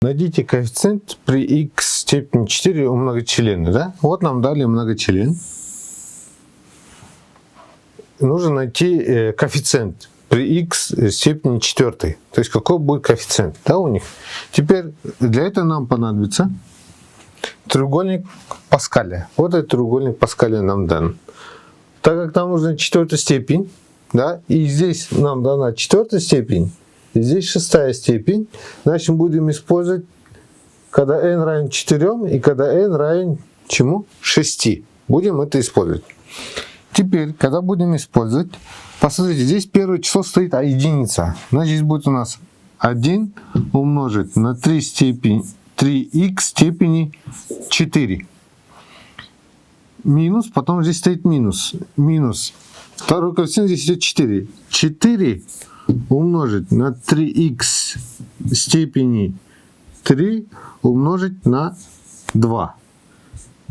Найдите коэффициент при x степени 4 у многочлена. Да? Вот нам дали многочлен. Нужно найти коэффициент при x степени 4. То есть какой будет коэффициент, да, у них. Теперь для этого нам понадобится треугольник Паскаля. Вот этот треугольник Паскаля нам дан. Так как нам нужна 4 степень, да, и здесь нам дана 4 степень, и здесь 6 степень, значит мы будем использовать, когда n равен 4 и когда n равен чему? 6. Будем это использовать. Теперь, когда будем использовать, посмотрите, здесь первое число стоит единица. Значит, здесь будет у нас 1 умножить на 3х степени 4. Минус, потом здесь стоит минус. Минус. Второй коэффициент здесь идет 4. 4 умножить на 3х степени 3 умножить на 2.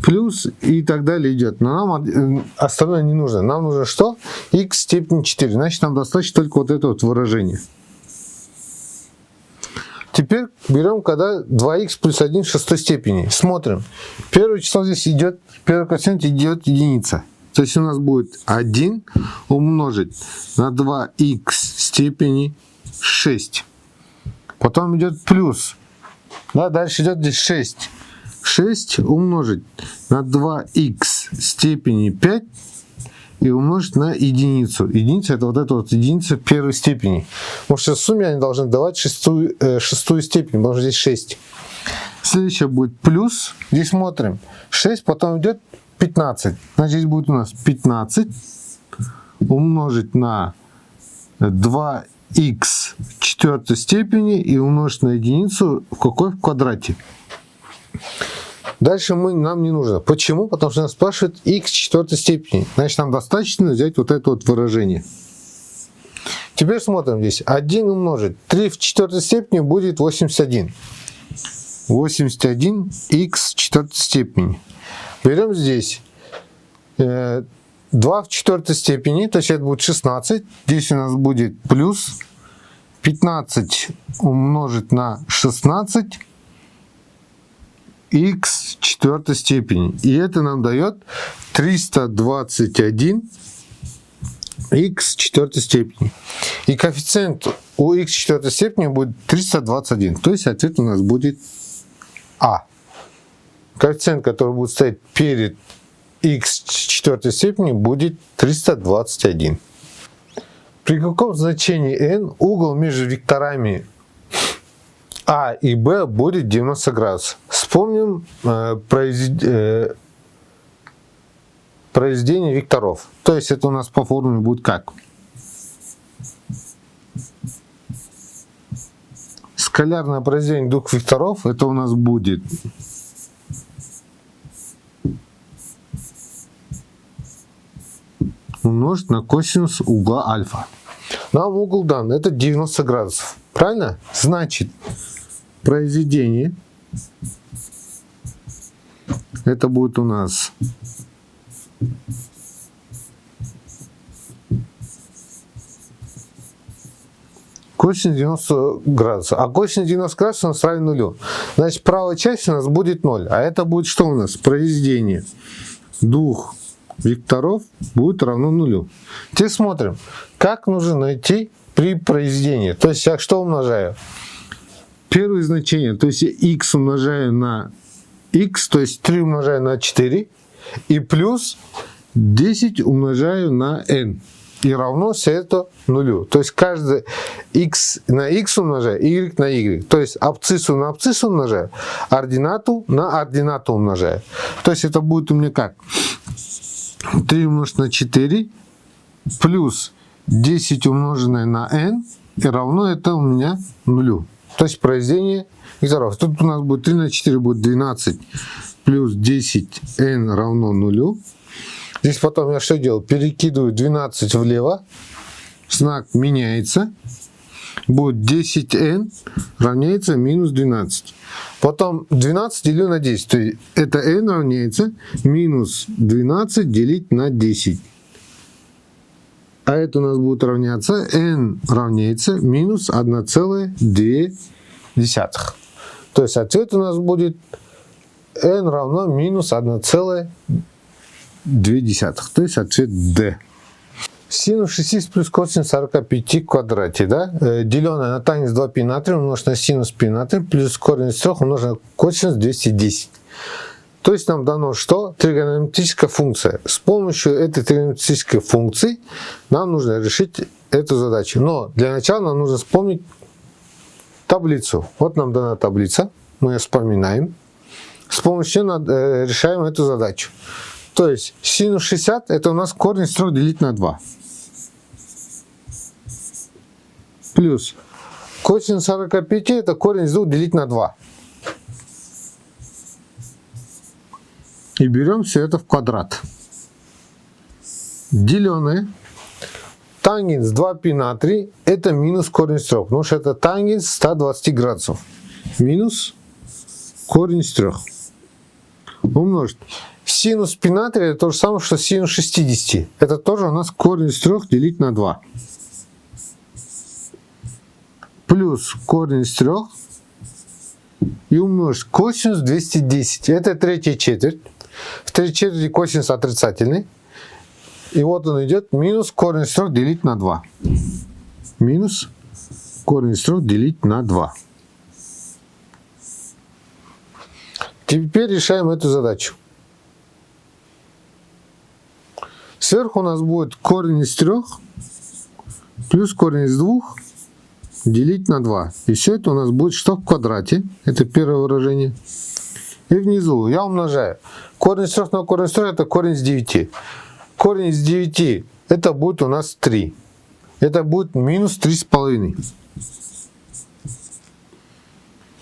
Плюс и так далее идет. Но нам остальное не нужно. Нам нужно что? Х степени 4. Значит, нам достаточно только вот это вот выражение. Теперь берем, когда 2х плюс 1 в 6 степени. Смотрим. Первое число здесь идет, первый коэффициент идет единица. То есть у нас будет 1 умножить на 2х степени 6. Потом идет плюс. Да, дальше идет здесь 6. 6 умножить на 2х степени 5 и умножить на единицу. Единица — это вот эта вот единица первой степени. Потому что в сумме они должны давать шестую степень, потому что здесь 6. Следующее будет плюс. Здесь смотрим. 6, потом идет 15. Значит, здесь будет у нас 15 умножить на 2х в 4 степени и умножить на единицу в какой? В квадрате. Дальше нам не нужно. Почему? Потому что нас спрашивает х в 4 степени. Значит, нам достаточно взять вот это вот выражение. Теперь смотрим здесь. 1 умножить 3 в 4 степени будет 81. 81 х в 4 степени. Берем здесь 2 в 4 степени, то есть это будет 16. Здесь у нас будет плюс 15 умножить на 16 х в 4 степени. И это нам дает 321 х в 4 степени. И коэффициент у х в 4 степени будет 321. То есть ответ у нас будет А. Коэффициент, который будет стоять перед х в 4 степени, будет 321. При каком значении n угол между векторами А и Б будет 90 градусов? Вспомним произведение векторов. То есть это у нас по формуле будет как? Скалярное произведение двух векторов, это у нас будет умножить на косинус угла альфа. Нам угол дан, это 90 градусов. Правильно? Значит, произведение, это будет у нас косинус 90 градусов. А косинус 90 градусов у нас равен нулю. Значит, правая часть у нас будет 0. А это будет что у нас? Произведение двух векторов будет равно нулю. Теперь смотрим, как нужно найти при произведении. То есть я что умножаю? Первое значение, то есть я х умножаю на х, то есть 3 умножаю на 4, и плюс 10 умножаю на n. И равно все это нулю. То есть каждый x на x умножаю, y на y. То есть абсциссу на абсциссу умножаю, ординату на ординату умножаю. То есть это будет у меня как? 3 умножить на 4 плюс 10 умноженное на n и равно это у меня нулю. То есть произведение векторов. Тут у нас будет 3 на 4 будет 12 плюс 10n равно нулю. Здесь потом я что делаю? Перекидываю 12 влево. Знак меняется. Будет 10n равняется минус 12. Потом 12 делю на 10. То есть это n равняется минус 12 делить на 10. А это у нас будет равняться n равняется минус 1,2. То есть ответ у нас будет n равно минус 1,2. То есть ответ D. Синус 60 плюс косинус 45 в квадрате, да? Деленное на тангенс 2π на 3 умножить на синус π на 3 плюс корень из 3 умножить на косинус 210. То есть нам дано что? Тригонометрическая функция. С помощью этой тригонометрической функции нам нужно решить эту задачу. Но для начала нам нужно вспомнить таблицу. Вот нам дана таблица. Мы ее вспоминаем. С помощью нее решаем эту задачу. То есть синус 60 это у нас корень из 3 делить на 2. Плюс косинус 45 это корень из 2 делить на 2. И берем все это в квадрат. Деленное. Тангенс 2π на 3 это минус корень из 3. Потому что это тангенс 120 градусов. Минус корень из 3. Умножить. Синус π на 3 это то же самое, что синус 60. Это тоже у нас корень из 3 делить на 2. Плюс корень из 3. И умножить косинус 210. Это третья четверть. В третьей четверти косинус отрицательный. И вот он идет минус корень из 3 делить на 2. Минус корень из 3 делить на 2. Теперь решаем эту задачу. Сверху у нас будет корень из 3 плюс корень из 2 делить на 2. И все это у нас будет что в квадрате. Это первое выражение. И внизу я умножаю. Корень из 3 на корень из 3 это корень из 9. Корень из 9 это будет у нас 3. Это будет минус 3,5.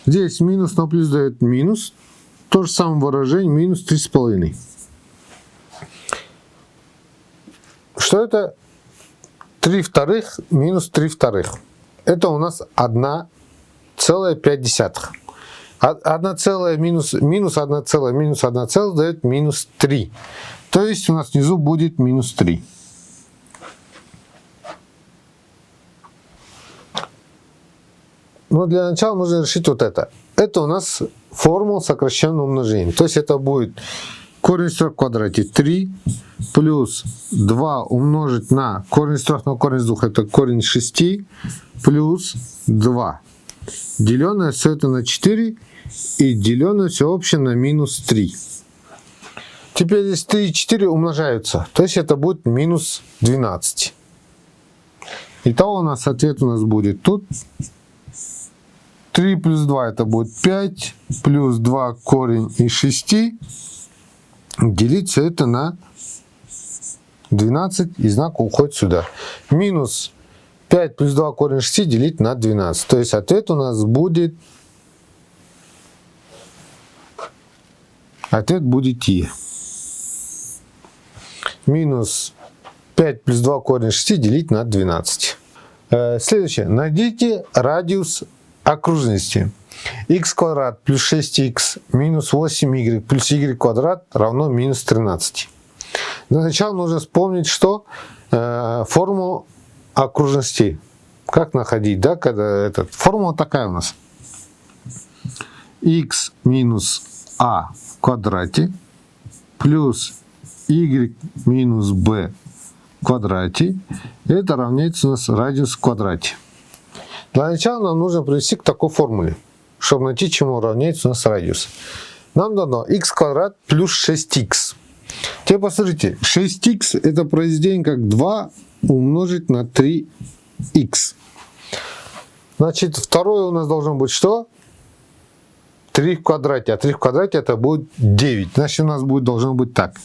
Здесь минус на плюс дает минус. То же самое выражение минус 3,5. Что это? 3 вторых минус 3 вторых. Это у нас 1,5. 1 минус 1 минус 1 дает минус 3. То есть у нас внизу будет минус 3. Но для начала нужно решить вот это. Это у нас формула сокращенного умножения. То есть это будет корень из 3 в квадрате 3 плюс 2 умножить на корень из 3 на корень из 2. Это корень из 6 плюс 2. Деленное все это на 4 и деленное все общее на минус 3. Теперь здесь 3 и 4 умножаются. То есть это будет минус 12. Итого у нас ответ у нас будет тут. 3 плюс 2 это будет 5, плюс 2 корень из 6, делить все это на 12, и знак уходит сюда. Минус 5 плюс 2 корень из 6 делить на 12. То есть ответ у нас будет, И. Минус 5 плюс 2 корень из 6 делить на 12. Следующее. Найдите радиус окружности. Х квадрат плюс 6х минус 8y плюс y квадрат равно минус 13. Для начала нужно вспомнить, что формулу окружности. Как находить, да, когда формула такая у нас. Х минус а в квадрате плюс y минус b в квадрате. Это равняется у нас радиус в квадрате. Для начала нам нужно привести к такой формуле, чтобы найти, чему равняется у нас радиус. Нам дано х квадрат плюс 6х. Теперь посмотрите, 6х это произведение как 2 умножить на 3х. Значит, второе у нас должно быть что? 3 в квадрате. А 3 в квадрате это будет 9. Значит, у нас должно быть так.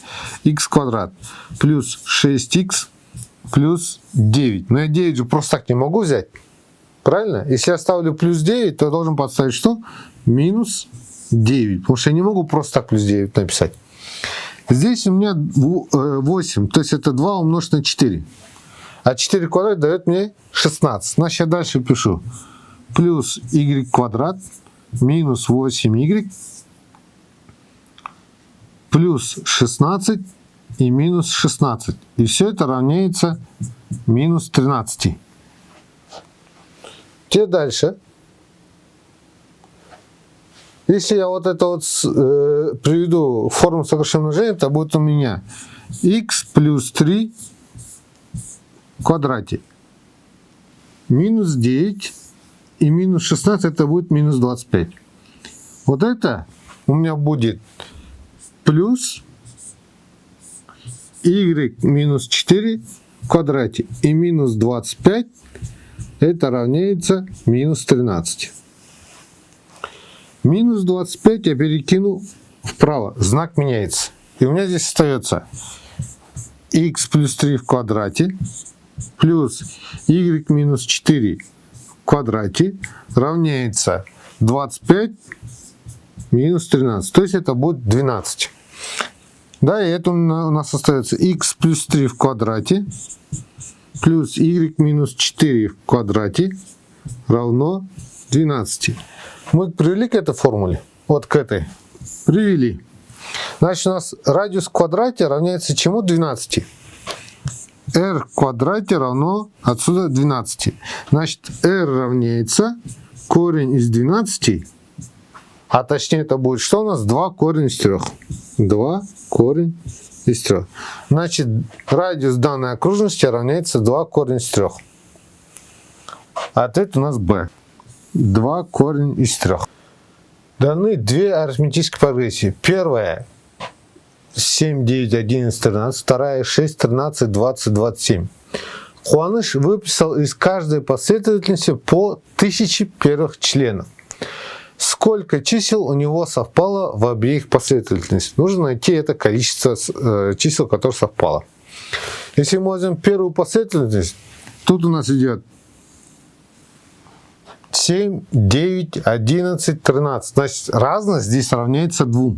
Х квадрат плюс 6х плюс 9. Но я 9 же просто так не могу взять. Правильно? Если я ставлю плюс 9, то я должен подставить что? Минус 9. Потому что я не могу просто так плюс 9 написать. Здесь у меня 8. То есть это 2 умножить на 4. А 4 в квадрате дает мне 16. Значит, я дальше пишу. Плюс y квадрат минус 8y плюс 16 и минус 16. И все это равняется минус 13. Теперь дальше. Если я вот это вот приведу в форму сокращенного умножения, то будет у меня x плюс 3 в квадрате минус 9 и минус 16 это будет минус 25. Вот это у меня будет плюс y минус 4 в квадрате и минус 25 это равняется минус 13. Минус 25 я перекину вправо, знак меняется. И у меня здесь остается x плюс 3 в квадрате плюс y минус 4 в квадрате равняется 25 минус 13. То есть это будет 12. Да, и это у нас остается x плюс 3 в квадрате плюс y минус 4 в квадрате равно 12. Мы привели к этой формуле? Вот к этой. Привели. Значит, у нас радиус в квадрате равняется чему? 12. r в квадрате равно отсюда 12. Значит, r равняется корень из 12. А точнее это будет что у нас? 2 корень из 3. 2 корень из 3. Значит, радиус данной окружности равняется 2 корень из 3. Ответ у нас b. 2 корень из 3. Даны две арифметические прогрессии. Первая 7, 9, 11, 13. Вторая 6, 13, 20, 27. Куаныш выписал из каждой последовательности по 1000 первых членов. Сколько чисел у него совпало в обеих последовательностях? Нужно найти это количество чисел, которые совпало. Если мы возьмем первую последовательность, тут у нас идет 7, 9, 11, 13. Значит, разность здесь равняется 2.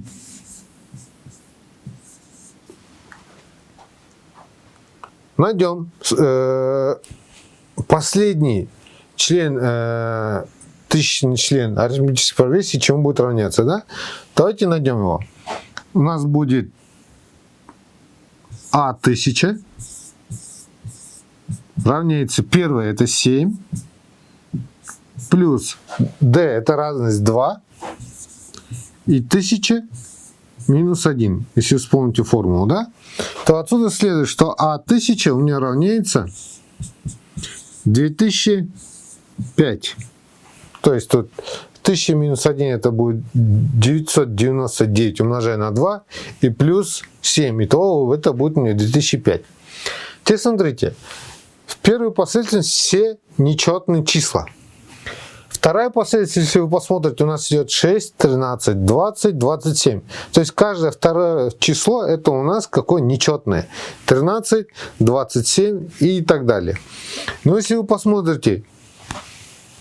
Найдем последний член, тысячный член арифметической прогрессии, чему будет равняться, да? Давайте найдем его. У нас будет А1000 равняется первое это 7 плюс d это разность 2 и 1000 минус 1. Если вспомните формулу, да? То отсюда следует, что А1000 у меня равняется 2005. То есть тут 1000 минус 1 это будет 999 умножая на 2 и плюс 7. Итого это будет у меня 2005. Теперь смотрите. В первой последовательности все нечетные числа. Вторая последовательность, если вы посмотрите, у нас идет 6, 13, 20, 27. То есть каждое второе число это у нас какое нечетное. 13, 27 и так далее. Но если вы посмотрите,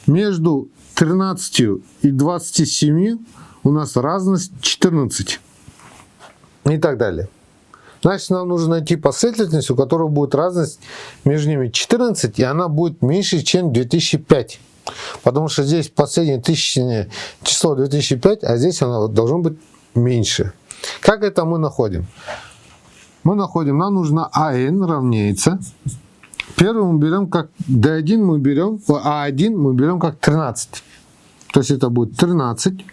между 13 и 27 у нас разность 14. И так далее. Значит, нам нужно найти последовательность, у которой будет разность между ними 14, и она будет меньше, чем 2005. Потому что здесь последнее тысячное число 2005, а здесь оно должно быть меньше. Как это мы находим? Мы находим, нам нужно АН равняется. Первый мы берем как D1 мы берем, А1 мы берем как 13. То есть это будет 13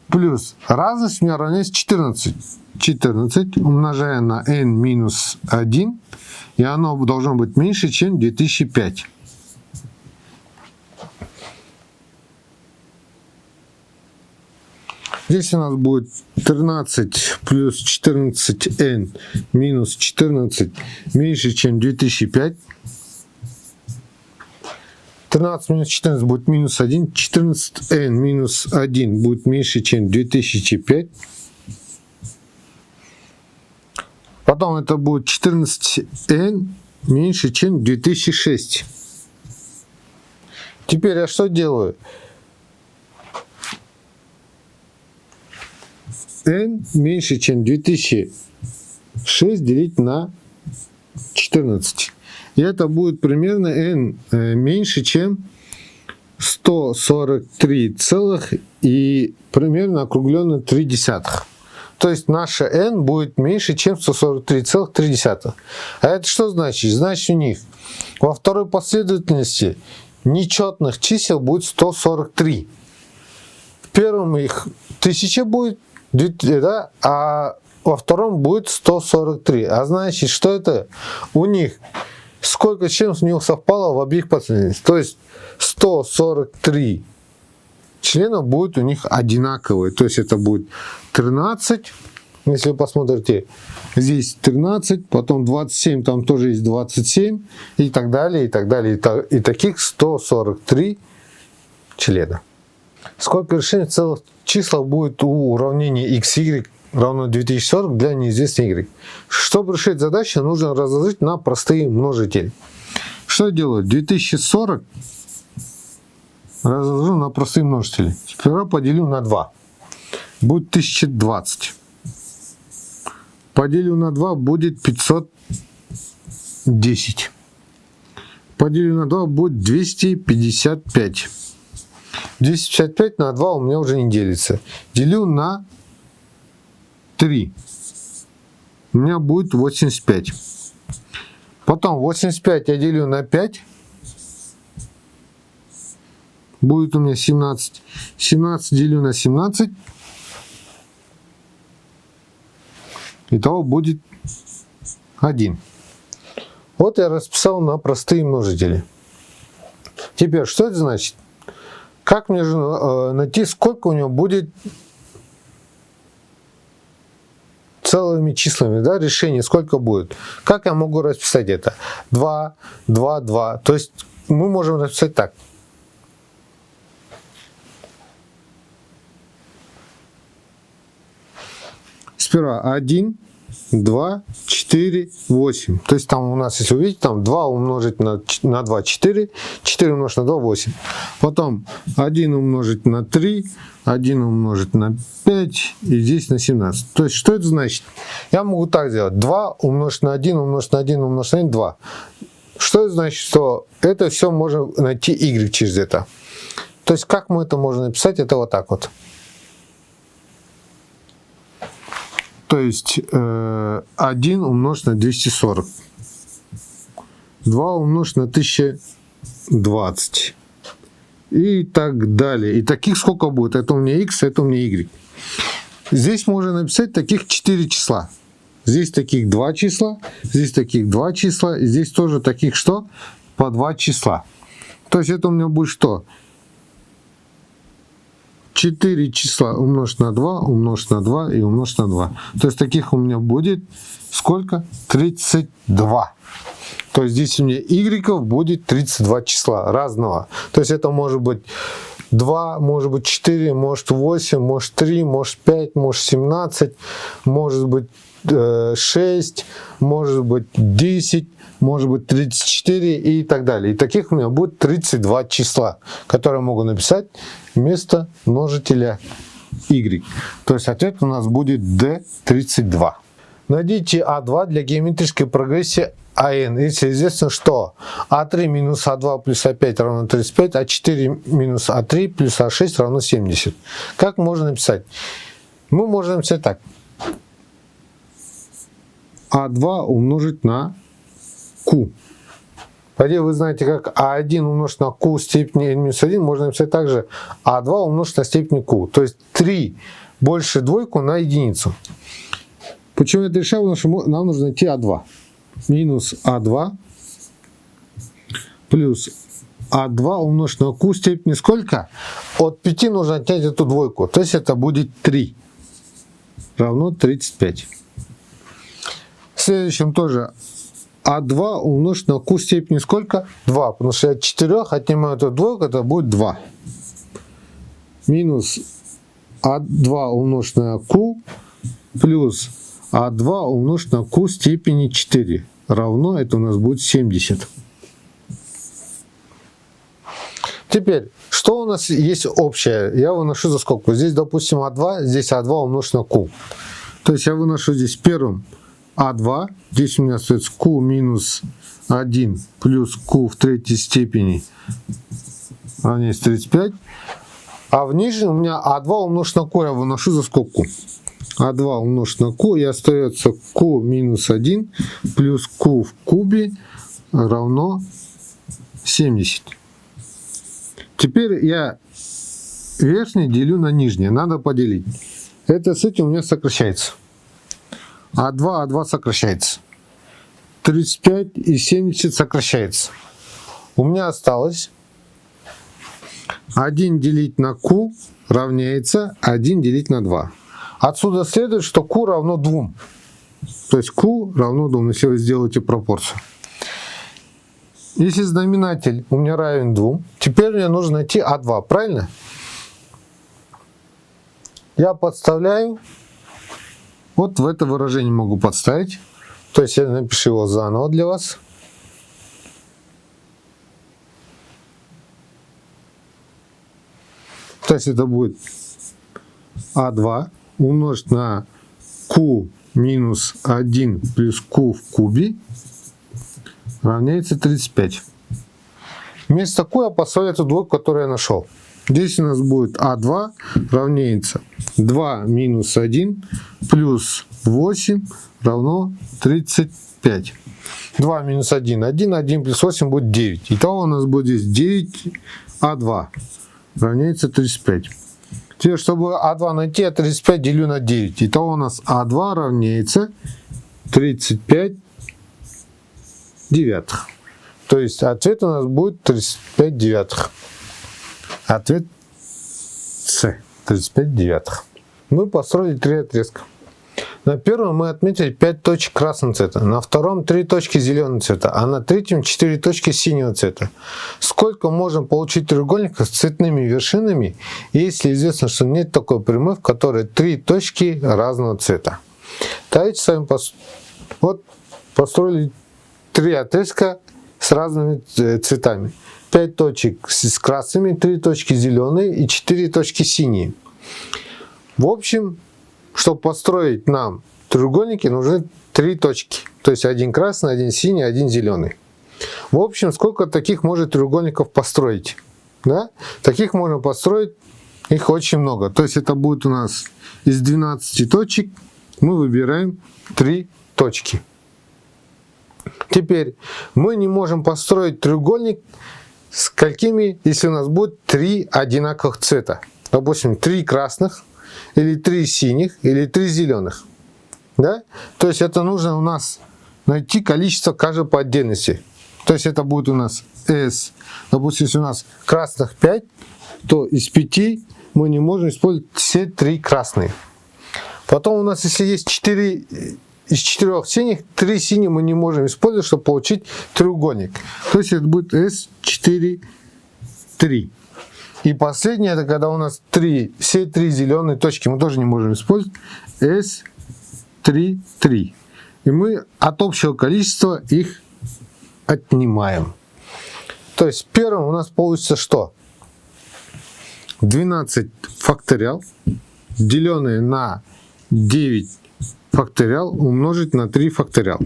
плюс разность у меня равняется 14. 14 умножая на n минус 1, и оно должно быть меньше, чем 2005. Здесь у нас будет 13 плюс 14n минус 14 меньше, чем 2005. 13 минус 14 будет минус 1. 14n минус 1 будет меньше, чем 2005. Потом это будет 14n меньше, чем 2006. Теперь я что делаю? n меньше, чем 2006 делить на 14. И это будет примерно n меньше, чем 143 целых и примерно округленно 0,3. То есть наша n будет меньше, чем 143,3. А это что значит? Значит, у них во второй последовательности нечетных чисел будет 143. первом их 1000 будет, да, а во втором будет 143. А значит, что это у них, сколько членов у них совпало в обеих последовательностях. То есть 143 члена будет у них одинаковые. То есть это будет 13, если вы посмотрите, здесь 13, потом 27, там тоже есть 27, и так далее, и так далее. И таких 143 члена. Сколько решений целых чисел будет у уравнения xy равно 2040 для неизвестной y? Чтобы решить задачу, нужно разложить на простые множители. Что я делаю? 2040 разложу на простые множители. Сперва поделю на 2. Будет 1020. Поделю на 2 будет 510. Поделю на 2 будет 255. 255 на 2 у меня уже не делится. Делю на 3. У меня будет 85. Потом 85 я делю на 5. Будет у меня 17. 17 делю на 17. Итого будет 1. Вот я расписал на простые множители. Теперь, что это значит? Как мне же найти, сколько у него будет целыми числами, да, решение, сколько будет? Как я могу расписать это? 2, 2, 2. То есть мы можем расписать так. Сперва 1, 2, 4, 8. То есть там у нас, если увидите, там 2 умножить на 2, 4, 4 умножить на 2, 8. Потом 1 умножить на 3, 1 умножить на 5 и здесь на 17. То есть что это значит? Я могу так сделать. 2 умножить на 1, умножить на 1, умножить на 1, 2. Что это значит? Что это все можно найти y через это. То есть как мы это можем написать? Это вот так вот. То есть 1 умножить на 240. 2 умножить на 1020. И так далее. И таких сколько будет? Это у меня x, это у меня y. Здесь можно написать таких 4 числа. Здесь таких 2 числа, здесь таких 2 числа, и здесь тоже таких что? По 2 числа. То есть это у меня будет что? 4 числа умножить на 2, умножить на 2 и умножить на 2. То есть таких у меня будет сколько? 32. То есть здесь у меня y будет 32 числа разного. То есть это может быть 2, может быть 4, может 8, может 3, может 5, может 17, может быть 6, может быть 10, может быть 34 и так далее. И таких у меня будет 32 числа, которые я могу написать вместо множителя y. То есть ответ у нас будет D32. Найдите А2 для геометрической прогрессии АН, если известно, что А3 минус А2 плюс А5 равно 35, А4 минус А3 плюс А6 равно 70. Как можно написать? Мы можем написать так. А2 умножить на Q. Поди вы знаете, как А1 умножить на Q в степени n минус 1, можно написать также А2 умножить на степень Q. То есть 3 больше двойку на единицу. Почему я это решаю? Потому что нам нужно найти А2. Минус А2 плюс А2 умножить на Q в степени сколько? От 5 нужно отнять эту двойку. То есть это будет 3. Равно 35. В следующем тоже А2 умножить на Q в степени сколько? 2. Потому что я от 4 отнимаю эту двойку, это будет 2. Минус А2 умножить на Q плюс А2 умножить на Q в степени 4. Равно, это у нас будет 70. Теперь, что у нас есть общее? Я выношу за скобку. Здесь, допустим, А2, здесь А2 умножить на Q. То есть я выношу здесь первым А2. Здесь у меня остается Q минус 1 плюс Q в третьей степени равняется 35. А в нижнем у меня А2 умножить на Q я выношу за скобку. А2 умножить на Q и остается Q минус 1 плюс Q в кубе равно 70. Теперь я верхний делю на нижний. Надо поделить. Это с этим у меня сокращается. А2 сокращается. 35 и 70 сокращается. У меня осталось 1 делить на q равняется 1 делить на 2. Отсюда следует, что q равно 2. То есть q равно 2, если вы сделаете пропорцию. Если знаменатель у меня равен 2, теперь мне нужно найти А2, правильно? Я подставляю, вот в это выражение могу подставить. То есть я напишу его заново для вас. То есть это будет А2 умножить на q минус 1 плюс q в кубе равняется 35. Вместо q я поставлю эту двойку, которую я нашел. Здесь у нас будет А2 равняется 2 минус 1 плюс 8 равно 35. 2 минус 1, 1 плюс 8 будет 9. Итого у нас будет здесь 9 А2 равняется 35. Теперь, чтобы А2 найти, я 35 делю на 9. Итого у нас А2 равняется 35 девятых. То есть ответ у нас будет 35 девятых. Ответ С. 35 девятых. Мы построили 3 отрезка. На первом мы отметили 5 точек красного цвета, на втором 3 точки зеленого цвета, а на третьем 4 точки синего цвета. Сколько можно получить треугольников с цветными вершинами, если известно, что нет такой прямой, в которой 3 точки разного цвета? Давайте с вами построили 3 отрезка с разными цветами. 5 точек с красными, 3 точки зеленые и 4 точки синие. В общем, чтобы построить нам треугольники, нужны 3 точки. То есть 1 красный, 1 синий, 1 зеленый. В общем, сколько таких может треугольников построить? Да? Таких можно построить, их очень много. То есть это будет у нас из 12 точек мы выбираем 3 точки. Теперь мы не можем построить треугольник с какими, если у нас будет 3 одинаковых цвета. Допустим, 3 красных, или 3 синих, или 3 зеленых. Да? То есть это нужно у нас найти количество каждой по отдельности. То есть это будет у нас S. Допустим, если у нас красных 5, то из 5 мы не можем использовать все 3 красные. Потом у нас, если есть 4, из 4 синих, 3 синих мы не можем использовать, чтобы получить треугольник. То есть это будет S4, 3. И последнее, это когда у нас все 3 зеленые точки мы тоже не можем использовать. S3, 3. И мы от общего количества их отнимаем. То есть первым у нас получится что? 12 факториал, деленное на 9 факториал, умножить на 3 факториал.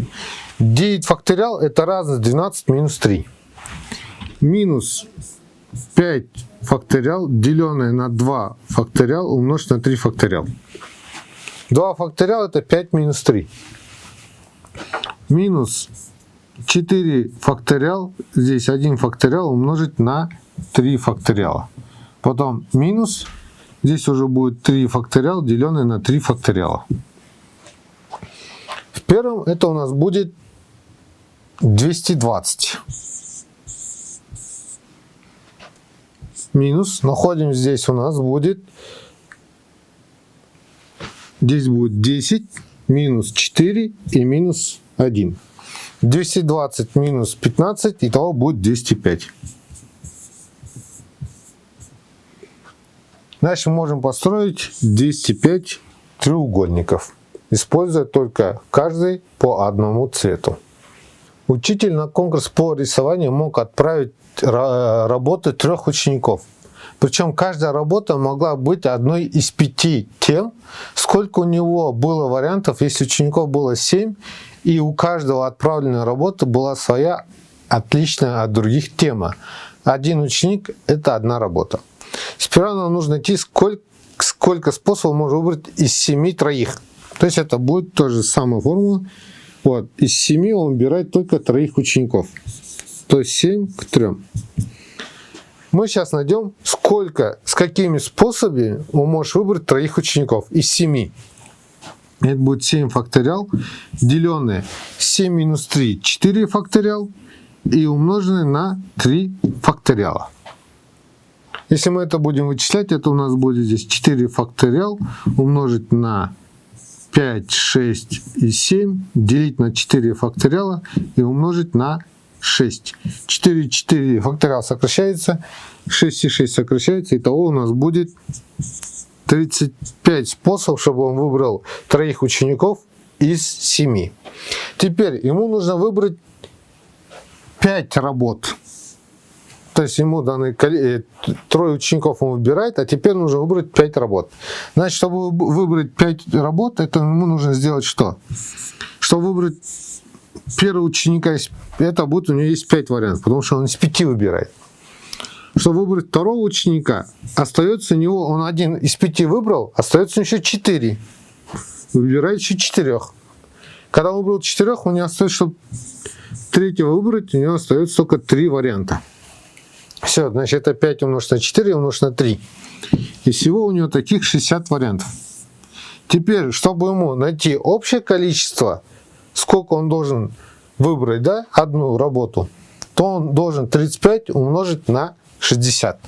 9 факториал это разность 12 минус 3. Минус 5 факториал, деленное на 2 факториал, умножить на 3 факториал. 2 факториал это 5 минус 3. Минус 4 факториал, здесь 1 факториал умножить на 3 факториала. Потом минус, здесь уже будет 3 факториал, деленное на 3 факториала. В первом это у нас будет 220. Минус, находим здесь у нас будет, здесь будет 10, минус 4 и минус 1. 220 минус 15, итого будет 205. Дальше мы можем построить 205 треугольников, используя только каждый по одному цвету. Учитель на конкурс по рисованию мог отправить работы 3 учеников. Причем каждая работа могла быть одной из 5 тем. Сколько у него было вариантов, если учеников было 7, и у каждого отправленной работы была своя отличная от других тема. Один ученик – это одна работа. Сперва нам нужно найти, сколько способов можно выбрать из 7 троих. То есть это будет та же самая формула. Вот, из 7 он выбирает только 3 учеников. То есть 7 к 3. Мы сейчас найдем, сколько с какими способами вы можете выбрать троих учеников из 7. Это будет 7 факториал, деленное 7 минус 3, 4 факториал и умноженное на 3 факториала. Если мы это будем вычислять, это у нас будет здесь 4 факториал умножить на 5, 6 и 7, делить на 4 факториала и умножить на 6. 4 факториал сокращается, 6 и 6 сокращается, итого у нас будет 35 способов, чтобы он выбрал троих учеников из 7. Теперь ему нужно выбрать 5 работ. То есть ему даны трое учеников он выбирает, а теперь нужно выбрать 5 работ. Значит, чтобы выбрать 5 работ, это ему нужно сделать что? Чтобы выбрать первого ученика, это будет у него есть 5 вариантов, потому что он из 5 выбирает. Чтобы выбрать второго ученика, остается у него, он один из 5 выбрал, остается еще 4. Выбирает еще 4. Когда он выбрал 4, у него остается, чтобы третьего выбрать, у него остается только 3 варианта. Все, значит, это 5 умножить на 4 умножить на 3. И всего у него таких 60 вариантов. Теперь, чтобы ему найти общее количество, сколько он должен выбрать, да, одну работу, то он должен 35 умножить на 60.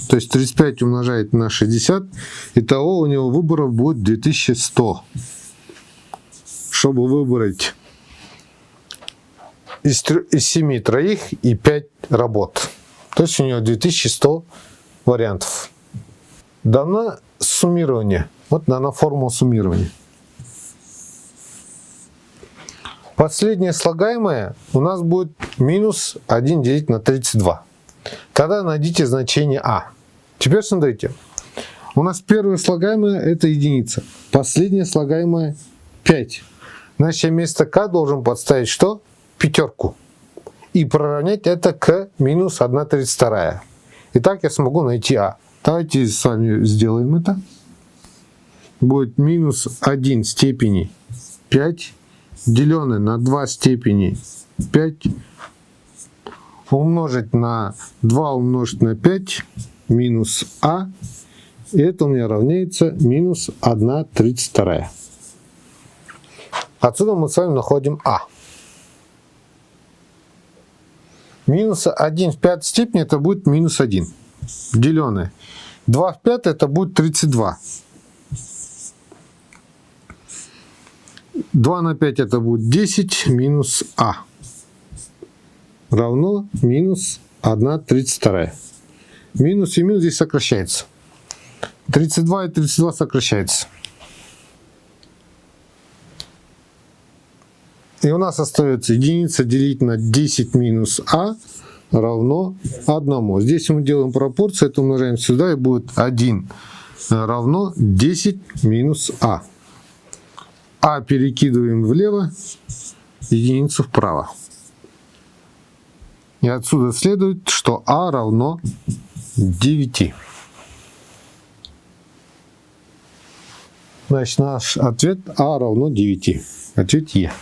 То есть 35 умножает на 60, итого у него выборов будет 2100. Чтобы выбрать из 7 троих и 5 работ. То есть у него 2100 вариантов. Дано суммирование. Вот дана формула суммирования. Последнее слагаемое у нас будет минус 1 делить на 32. Тогда найдите значение а. Теперь смотрите. У нас первое слагаемое это единица. Последнее слагаемое 5. Значит, я вместо k должен подставить что? Пятерку. И проравнять это к минус 1/32. Итак, я смогу найти а. Давайте с вами сделаем это. Будет минус 1 степени 5, деленное на 2 степени 5, умножить на 2 умножить на 5, минус а. И это у меня равняется минус 1/32. Отсюда мы с вами находим а. Минус 1 в 5 степени это будет минус 1. Деленное. 2 в 5 это будет 32. 2 на 5 это будет 10 минус а. Равно минус 1/32. Минус и минус здесь сокращается. 32 и 32 сокращается. И у нас остается единица делить на 10 минус а равно 1. Здесь мы делаем пропорцию, это умножаем сюда, и будет 1 равно 10 минус а. А перекидываем влево, единицу вправо. И отсюда следует, что а равно 9. Значит, наш ответ а равно 9. Ответ Е.